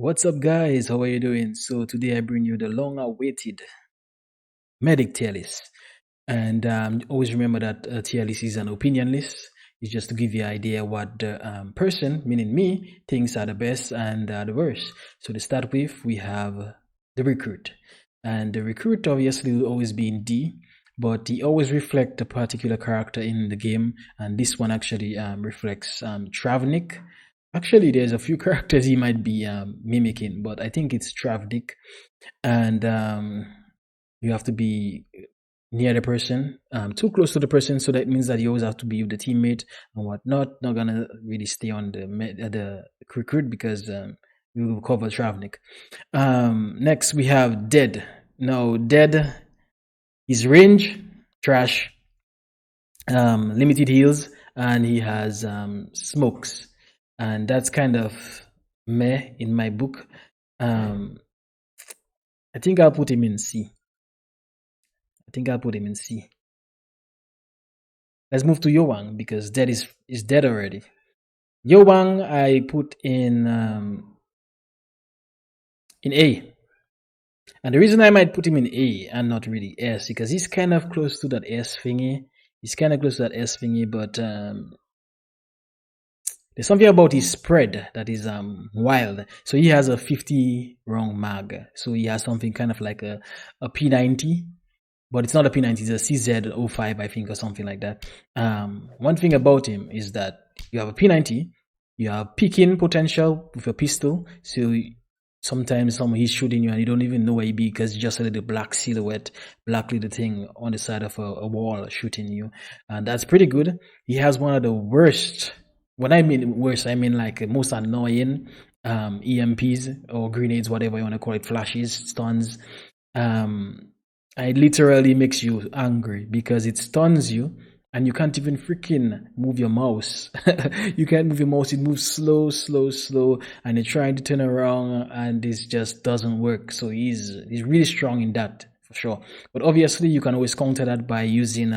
What's up, guys? How are you doing? So today I bring you the long-awaited MedicTier List, and always remember that tier list is an opinion list. It's just to give you an idea what the person, meaning me, thinks are the best and the worst. So to start with, we have the recruit, and the recruit obviously will always be in D, but he always reflects a particular character in the game, and this one actually reflects Travnick. Actually, there's a few characters he might be mimicking, but I think it's Travnick, and you have to be near the person, too close to the person, so that means that you always have to be with the teammate and whatnot. Not gonna really stay on the recruit because we will cover Travnik. Next we have Dead. Now Dead, his range trash, limited heals, and he has smokes, and that's kind of meh in my book. I think I'll put him in C. Let's move to Yowang because Dead is dead already. Yowang I put in A. And the reason I might put him in A and not really S, because he's kind of close to that S thingy. But there's something about his spread that is wild. So he has a 50 wrong mag. So he has something kind of like a P90. But it's not a P90, it's a CZ05, I think, or something like that. One thing about him is that you have a P90, you have peeking potential with a pistol, so sometimes he's shooting you and you don't even know where he be because just a little black silhouette, black little thing on the side of a wall shooting you. And that's pretty good. He has one of the worst, when I mean worst, I mean like most annoying EMPs or grenades, whatever you want to call it, flashes, stuns. It literally makes you angry because it stuns you and you can't even freaking move your mouse. You can't move your mouse. It moves slow, and you're trying to turn around and this just doesn't work. So he's really strong in that for sure. But obviously you can always counter that by using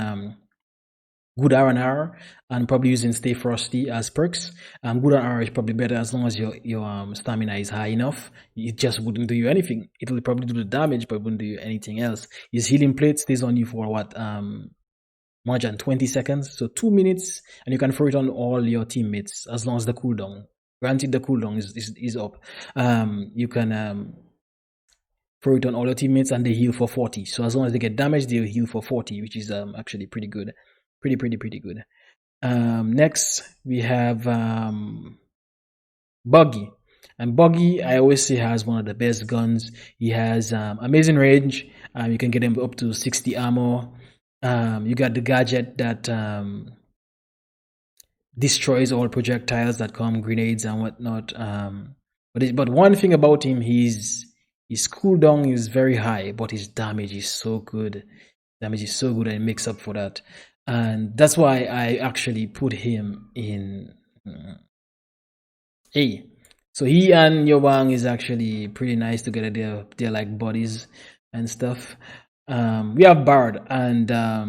good R&R and probably using Stay Frosty as perks. Good R&R is probably better as long as your stamina is high enough. It just wouldn't do you anything. It will probably do the damage, but it wouldn't do you anything else. His healing plate stays on you for what, more than 20 seconds, so 2 minutes, and you can throw it on all your teammates as long as the cooldown. Granted, the cooldown is up. You can throw it on all your teammates and they heal for 40. So as long as they get damaged, they'll heal for 40, which is actually pretty good. Pretty good. Next we have Buggy, and Buggy I always say has one of the best guns. He has amazing range. You can get him up to 60 ammo. You got the gadget that destroys all projectiles that come, grenades and whatnot. But one thing about him, his cooldown is very high, but his damage is so good. And it makes up for that. And that's why I actually put him in A. So he and Yowang is actually pretty nice together. They're like buddies and stuff. We have Bard, and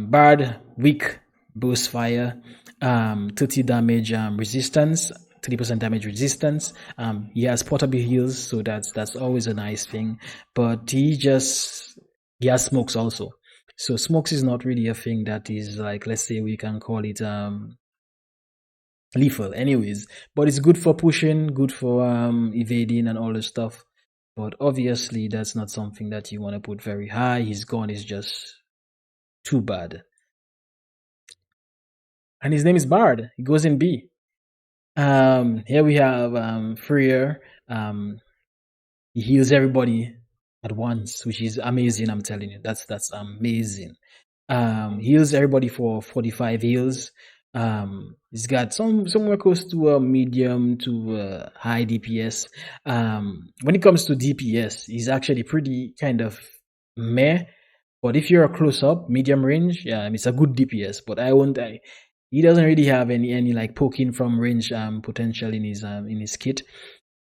Bard weak, burst fire, 30 damage resistance, 30% damage resistance. He has portable heals, so that's always a nice thing. But he has smokes also. So smokes is not really a thing that is like, let's say we can call it lethal anyways, but it's good for pushing, good for evading and all this stuff. But obviously that's not something that you want to put very high. His gun is just too bad. And his name is Bard. He goes in B. Here we have Freer. He heals everybody at once, which is amazing. I'm telling you, that's amazing. Heals everybody for 45 heals. He's got somewhere close to a medium to high DPS. When it comes to DPS, he's actually pretty kind of meh. But if you're a close up, medium range, it's a good DPS. But he doesn't really have any like poking from range potential in his kit.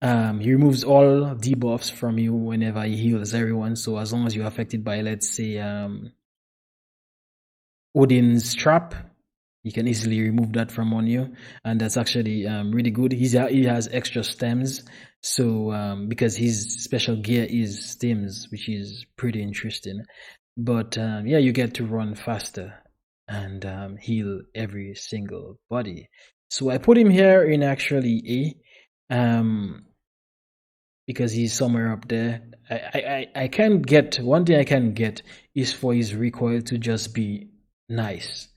He removes all debuffs from you whenever he heals everyone. So as long as you're affected by, let's say, Odin's trap, You can easily remove that from on you, and that's actually really good. He has extra stems, so because his special gear is stems, which is pretty interesting. But yeah, you get to run faster and heal every single body. So I put him here in actually A, because he's somewhere up there. I can get one thing I can get is for his recoil to just be nice.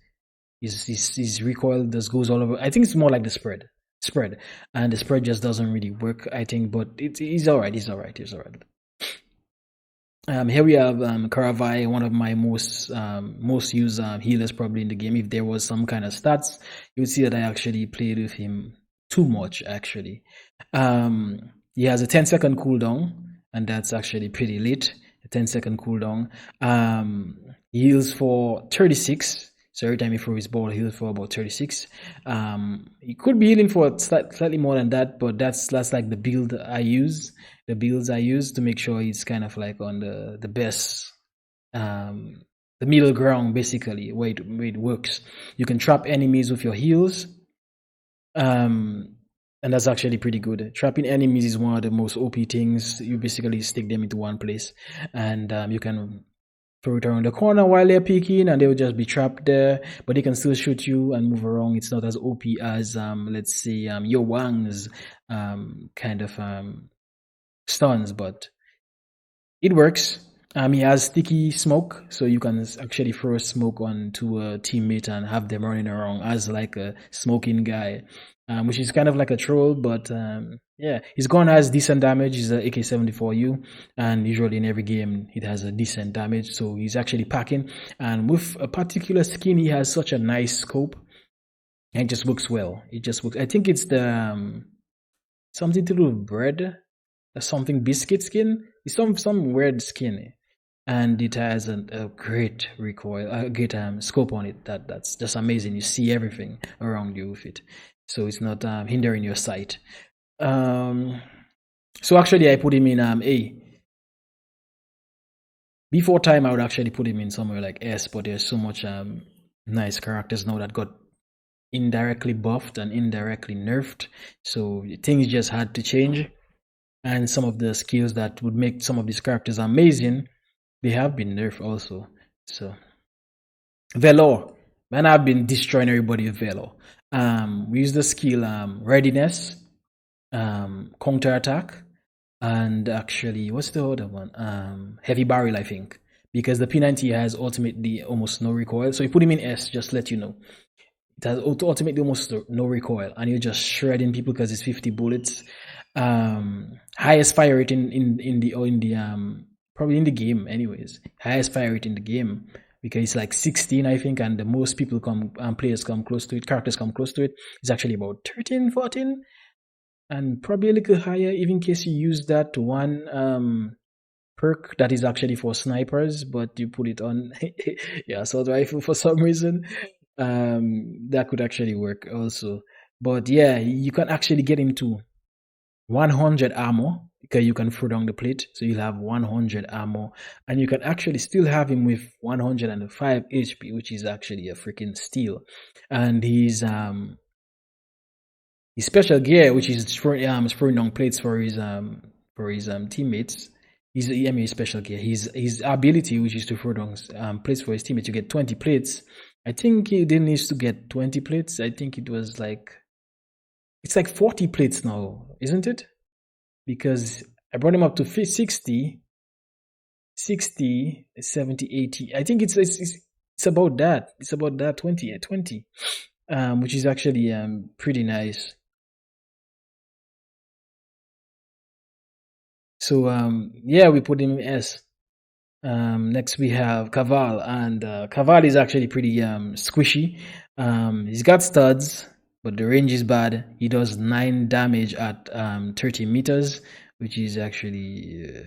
His recoil just goes all over. I think it's more like the spread, and the spread just doesn't really work. I think, but he's all right. He's all right. He's all right. Here we have Caravai, one of my most used healers probably in the game. If there was some kind of stats, you would see that I actually played with him too much. Actually, he has a 10-second cooldown, and that's actually pretty lit. A 10-second cooldown. He heals for 36. So every time he throws his ball, he heals for about 36. He could be healing for slightly more than that, but that's like the build I use. The builds I use to make sure it's kind of like on the best, the middle ground, basically, where it works. You can trap enemies with your heals, and that's actually pretty good. Trapping enemies is one of the most OP things. You basically stick them into one place, and you can throw it around the corner while they're peeking, and they will just be trapped there, but they can still shoot you and move around. It's not as OP as let's say your Wang's kind of stuns, but it works. He has sticky smoke, so you can actually throw smoke onto a teammate and have them running around as like a smoking guy, which is kind of like a troll, but yeah, his gun has decent damage. It's an AK-74U, and usually in every game it has a decent damage, so he's actually packing. And with a particular skin, he has such a nice scope, and it just works well. It just works. I think it's the something to do with bread, or something biscuit skin. It's some weird skin, and it has a great recoil, a great scope on it. That's just amazing. You see everything around you with it, so it's not hindering your sight. So actually, I put him in A. Before time, I would actually put him in somewhere like S, but there's so much nice characters now that got indirectly buffed and indirectly nerfed, so things just had to change. And some of the skills that would make some of these characters amazing, they have been nerfed also. So Velor, man, I've been destroying everybody with Velor. We use the skill readiness, counter attack, and actually, what's the other one? Heavy barrel, I think, because the P90 has ultimately almost no recoil. So you put him in S, just let you know. It has ultimately almost no recoil, and you're just shredding people because it's 50 bullets. Highest fire rate in the probably in the game, anyways. Highest fire rate in the game, because it's like 16, I think, and the most people players come close to it, characters come close to it. It's actually about 13, 14, and probably a little higher, even in case you use that one perk that is actually for snipers, but you put it on yeah, assault rifle for some reason. That could actually work also. But yeah, you can actually get into 100 armor, because you can throw down the plate, so you'll have 100 armor, and you can actually still have him with 105 HP, which is actually a freaking steal. And his special gear, which is throwing down plates for his teammates. His special gear. His ability, which is to throw down plates for his teammates, you get 20 plates. I think he didn't need to get 20 plates. I think it was like, it's like 40 plates now, isn't it? Because I brought him up to 60, 70, 80. I think it's about that. It's about that 20, which is actually pretty nice. So yeah, we put him in S. Next we have Caval, and Caval is actually pretty squishy. He's got studs, but the range is bad. He does 9 damage at 30 meters, which is actually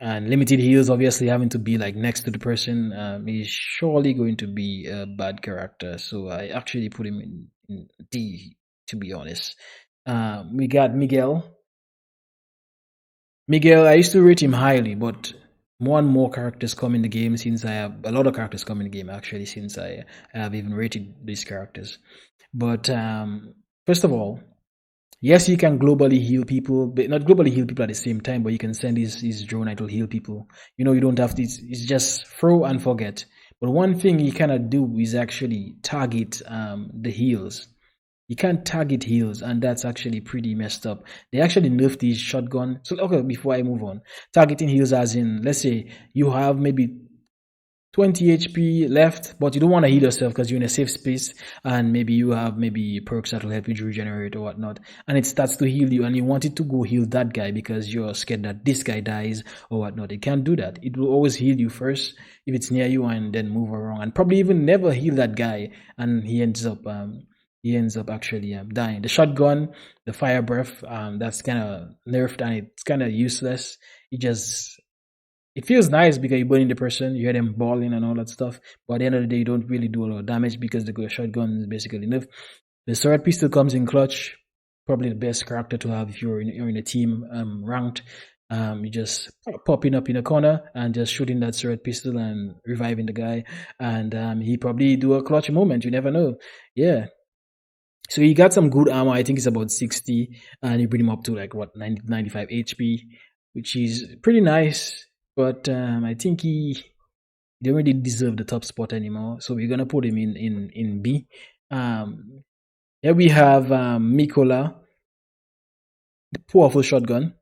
and limited heals. Obviously, having to be like next to the person, he's surely going to be a bad character. So I actually put him in D, to be honest. We got Miguel. I used to rate him highly, but more and more characters come in the game since I have a lot of characters come in the game actually since I have even rated these characters. But first of all, yes, you can globally heal people, but not globally heal people at the same time, but you can send his drone and it will heal people. You know, you don't have to, it's just throw and forget. But one thing you cannot do is actually target the heals. You can't target heals, and that's actually pretty messed up. They actually nerfed these shotgun. So, okay, before I move on, targeting heals as in, let's say you have maybe 20 HP left, but you don't want to heal yourself because you're in a safe space, and maybe you have maybe perks that will help you to regenerate or whatnot, and it starts to heal you, and you want it to go heal that guy because you're scared that this guy dies or whatnot. It can't do that. It will always heal you first if it's near you, and then move around, and probably even never heal that guy, and he ends up actually dying. The shotgun, the fire breath, that's kind of nerfed and it's kind of useless. It feels nice because you're burning the person, you hear them balling and all that stuff, but at the end of the day, you don't really do a lot of damage because the shotgun is basically nerfed. The sword pistol comes in clutch, probably the best character to have if you're in a team ranked. You just popping up in a corner and just shooting that sword pistol and reviving the guy, and he probably do a clutch moment. You never know. Yeah. So he got some good armor. I think it's about 60, and you bring him up to like what 90, 95 HP, which is pretty nice. But I think he don't really deserve the top spot anymore. So we're gonna put him in B. Here we have Mikola, the powerful shotgun.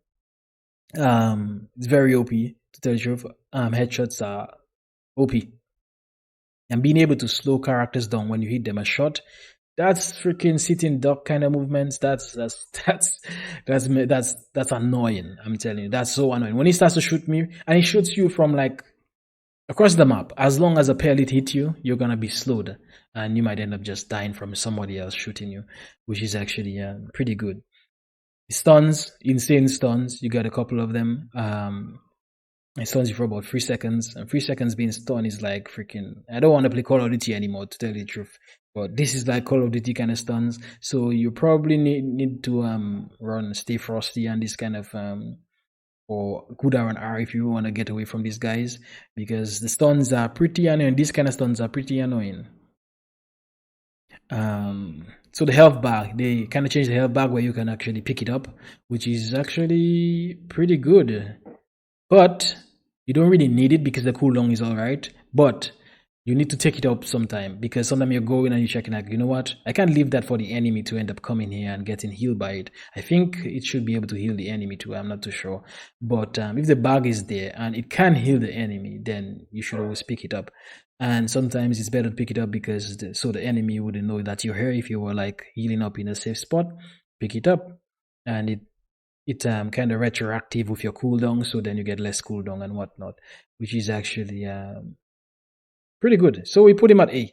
It's very OP to tell the truth. Headshots are OP, and being able to slow characters down when you hit them a shot. That's freaking sitting duck kind of movements. That's annoying. I'm telling you, that's so annoying. When he starts to shoot me, and he shoots you from like across the map, as long as a pellet hit you, you're gonna be slowed, and you might end up just dying from somebody else shooting you, which is actually pretty good. Stuns, insane stuns. You got a couple of them. It stuns you for about 3 seconds, and 3 seconds being stunned is like freaking. I don't want to play Call of Duty anymore, to tell you the truth. But this is like Call of Duty kind of stuns, so you probably need to run Stay Frosty and this kind of or good R&R if you want to get away from these guys, because the stuns are pretty annoying. These kind of stuns are pretty annoying. So the health bag, they kind of changed the health bag where you can actually pick it up, which is actually pretty good. But you don't really need it because the cooldown is alright. But you need to take it up sometime, because sometimes you're going and you're checking like, you know what, I can't leave that for the enemy to end up coming here and getting healed by it. I think it should be able to heal the enemy too. I'm not too sure. But if the bag is there and it can heal the enemy, then you should always pick it up. And sometimes it's better to pick it up because so the enemy wouldn't know that you're here. If you were like healing up in a safe spot, pick it up, and it kind of retroactive with your cooldown, so then you get less cooldown and whatnot, which is actually pretty good. So we put him at A.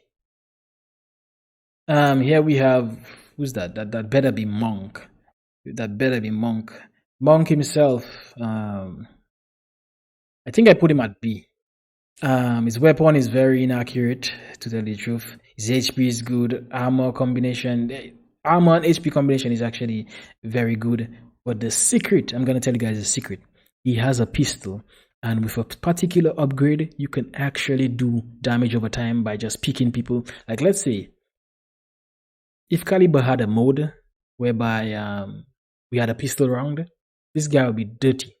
Here we have, who's that? That better be Monk. That better be Monk. Monk himself. I think I put him at B. His weapon is very inaccurate, to tell the truth. His HP is good. Armor combination, armor and HP combination is actually very good. But the secret, I'm gonna tell you guys the secret. He has a pistol. And with a particular upgrade, you can actually do damage over time by just picking people. Like, let's say, if Caliber had a mode whereby we had a pistol round, this guy would be dirty.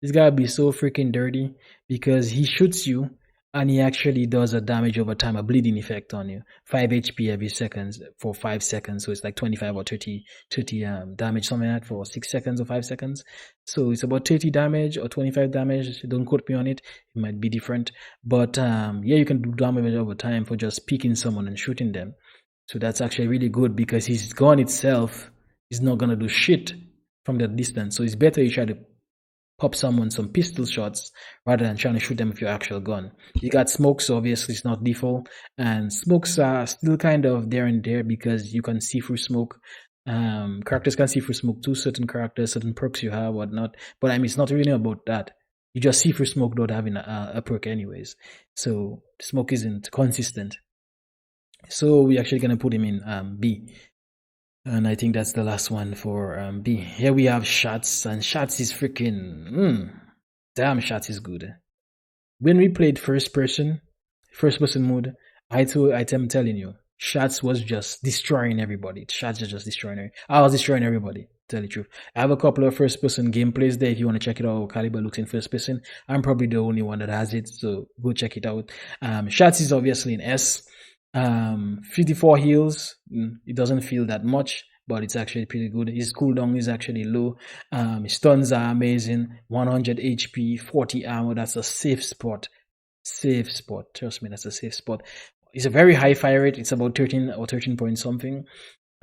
This guy would be so freaking dirty because he shoots you and he actually does a damage over time, a bleeding effect on you. 5 HP every second for 5 seconds. So it's like 25 or 30 damage, something like that for 6 seconds or 5 seconds. So it's about 30 damage or 25 damage. Don't quote me on it. It might be different. But yeah, you can do damage over time for just picking someone and shooting them. So that's actually really good because his gun itself is not going to do shit from that distance. So it's better you try to pop someone some pistol shots rather than trying to shoot them with your actual gun. You got smokes, obviously it's not default, and smokes are still kind of there and there because you can see through smoke. Characters can see through smoke too, certain characters, certain perks you have, whatnot. But I mean, it's not really about that. You just see through smoke without having a perk anyways. So smoke isn't consistent. So we're actually going to put him in B. And I think that's the last one for B. Here we have Shots, and Shots is freaking damn, Shots is good. when we played first person mode, I'm telling you, Shots was just destroying everybody. Shots are just destroying everybody. I was destroying everybody, to tell the truth. I have a couple of first person gameplays there if you want to check it out. Caliber looks in first person. I'm probably the only one that has it, so go check it out. Shots is obviously in S. 54 heals. It doesn't feel that much, but it's actually pretty good. His cooldown is actually low. His stuns are amazing. 100 HP, 40 armor. That's a safe spot. Safe spot. Trust me, that's a safe spot. It's a very high fire rate. It's about 13 or 13 point something.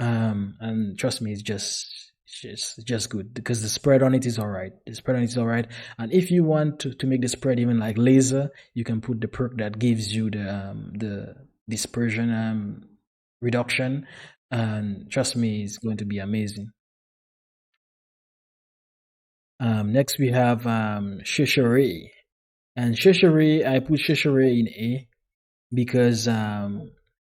And trust me, it's just good because the spread on it is alright. The spread on it is alright. And if you want to make the spread even like laser, you can put the perk that gives you the dispersion reduction. And trust me, it's going to be amazing. Next we have Cheshire. And Cheshire, I put Cheshire in A because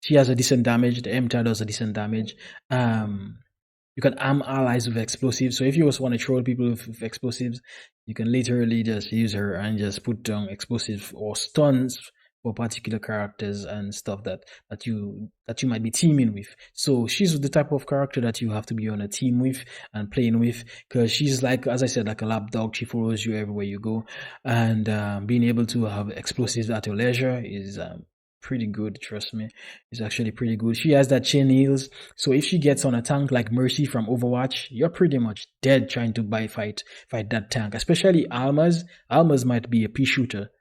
she has a decent damage. The MTAR does a decent damage. You can arm allies with explosives. So if you just want to troll people with explosives, you can literally just use her and just put down explosives or stuns for particular characters and stuff that you might be teaming with. So she's the type of character that you have to be on a team with and playing with, because she's like, as I said, like a lapdog. She follows you everywhere you go, and being able to have explosives at your leisure is pretty good. Trust me, it's actually pretty good. She has that chain heals, so if she gets on a tank like Mercy from Overwatch, you're pretty much dead trying to fight that tank, especially Almas. Almas might be a pea shooter,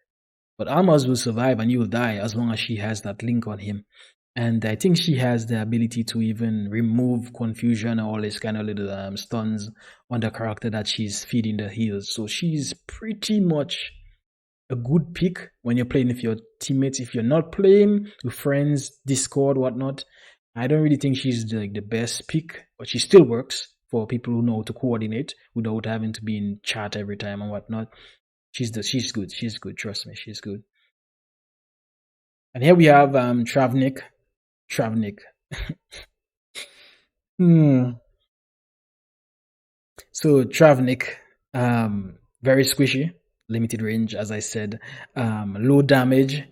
but Almas will survive and you will die as long as she has that link on him. And I think she has the ability to even remove confusion and all this kind of little stuns on the character that she's feeding the heals. So she's pretty much a good pick when you're playing with your teammates. If you're not playing with friends, Discord, whatnot, I don't really think she's like the best pick, but she still works for people who know how to coordinate without having to be in chat every time and whatnot. She's good. She's good. Trust me, she's good. And here we have Travnick. So Travnick, very squishy, limited range, as I said, low damage.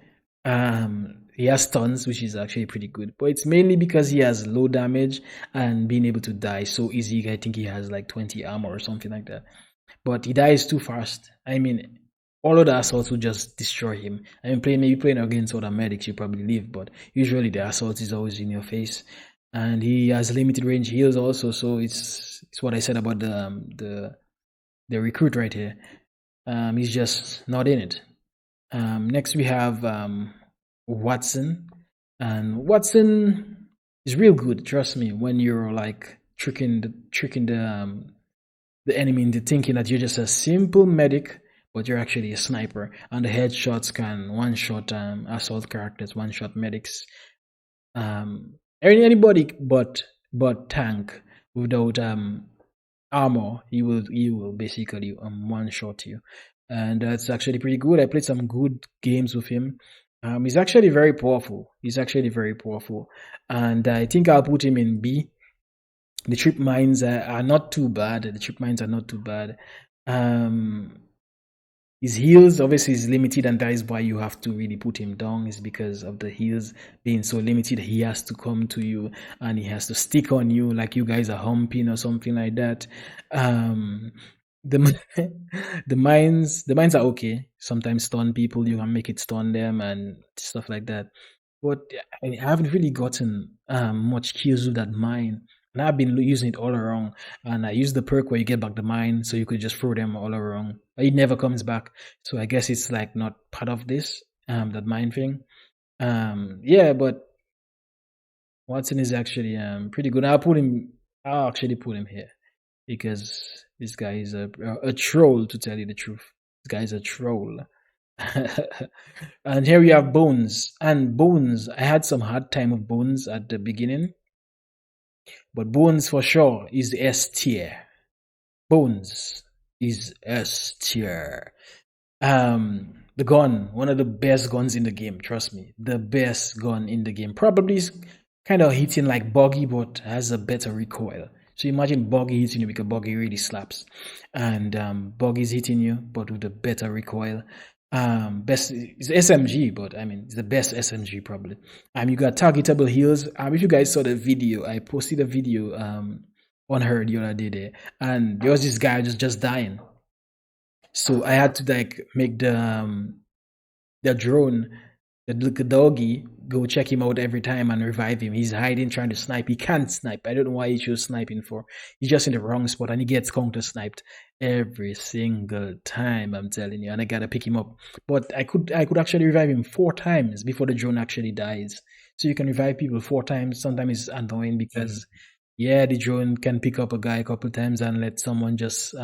He has stuns, which is actually pretty good, but it's mainly because he has low damage and being able to die so easy. I think he has like 20 armor or something like that, but he dies too fast. I mean, all of the assaults will just destroy him. I mean, maybe playing against other medics, you probably live, but usually the assault is always in your face. And he has limited range heals also, so it's what I said about the recruit right here. He's just not in it. Next we have Watson, and Watson is real good. Trust me, when you're like tricking the enemy into thinking that you're just a simple medic, but you're actually a sniper, and the headshots can one-shot assault characters, one-shot medics. Anybody but tank without armor, he will basically one-shot you, and that's actually pretty good. I played some good games with him. He's actually very powerful. And I think I'll put him in B. The trip mines are not too bad. His heals obviously is limited, and that is why you have to really put him down, is because of the heals being so limited. He has to come to you and he has to stick on you like you guys are humping or something like that. The mines are okay. Sometimes stun people, you can make it stun them and stuff like that. But I haven't really gotten much kills with that mine. And I've been using it all around, and I use the perk where you get back the mine, so you could just throw them all around. But it never comes back, so I guess it's like not part of this that mine thing. Yeah, but Watson is actually pretty good. I'll actually put him here because this guy is a troll, to tell you the truth. This guy is a troll. And here we have Bones. And Bones, I had some hard time with Bones at the beginning, but Bones for sure is S tier. Bones is S tier. The gun, one of the best guns in the game, trust me. The best gun in the game. Probably is kind of hitting like Buggy, but has a better recoil. So imagine Buggy hitting you, because Buggy really slaps. And Buggy's hitting you, but with a better recoil. Best is SMG, but I mean it's the best SMG probably. You got targetable heals. If you guys saw the video, I posted a video on her the other day there, and there was this guy just dying. So I had to like make the drone, the little doggy, go check him out every time and revive him. He's hiding, trying to snipe. He can't snipe. I don't know why he chose sniping for. He's just in the wrong spot and he gets counter sniped every single time. I'm telling you, and I gotta pick him up. But I could actually revive him 4 times before the drone actually dies. So you can revive people 4 times. Sometimes it's annoying because yeah, the drone can pick up a guy a couple times and let someone just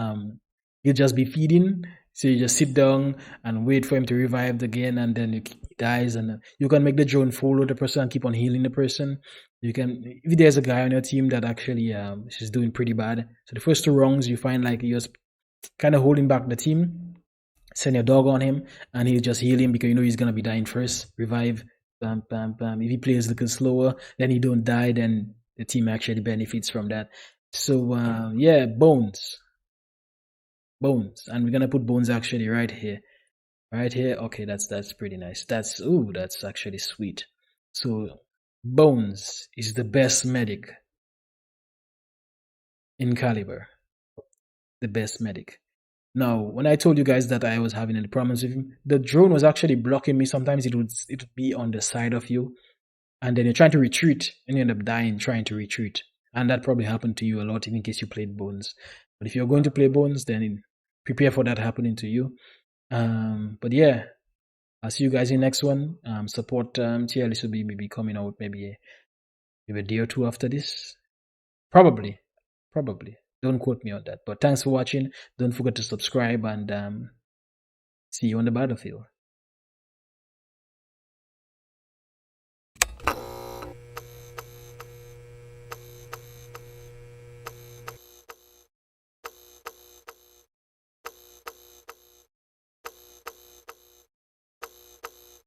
he'll just be feeding. So you just sit down and wait for him to revive again, and then he dies. And you can make the drone follow the person and keep on healing the person. You can, if there's a guy on your team that actually is doing pretty bad. So the first 2 rounds, you find like you're kind of holding back the team. Send your dog on him, and he'll just heal him because you know he's gonna be dying first. Revive, bam, bam, bam. If he plays a little slower, then he don't die. Then the team actually benefits from that. So yeah, bones, and we're gonna put bones actually right here. Okay, that's pretty nice. That's actually sweet. So bones is the best medic in Caliber. The best medic. Now, when I told you guys that I was having any problems with him, the drone was actually blocking me. Sometimes it would be on the side of you, and then you're trying to retreat and you end up dying trying to retreat. And that probably happened to you a lot in case you played bones. But if you're going to play bones, then prepare for that happening to you. But yeah, I'll see you guys in the next one. Support tier list will be maybe coming out maybe a day or 2 after this. Probably. Don't quote me on that. But thanks for watching. Don't forget to subscribe, and see you on the battlefield.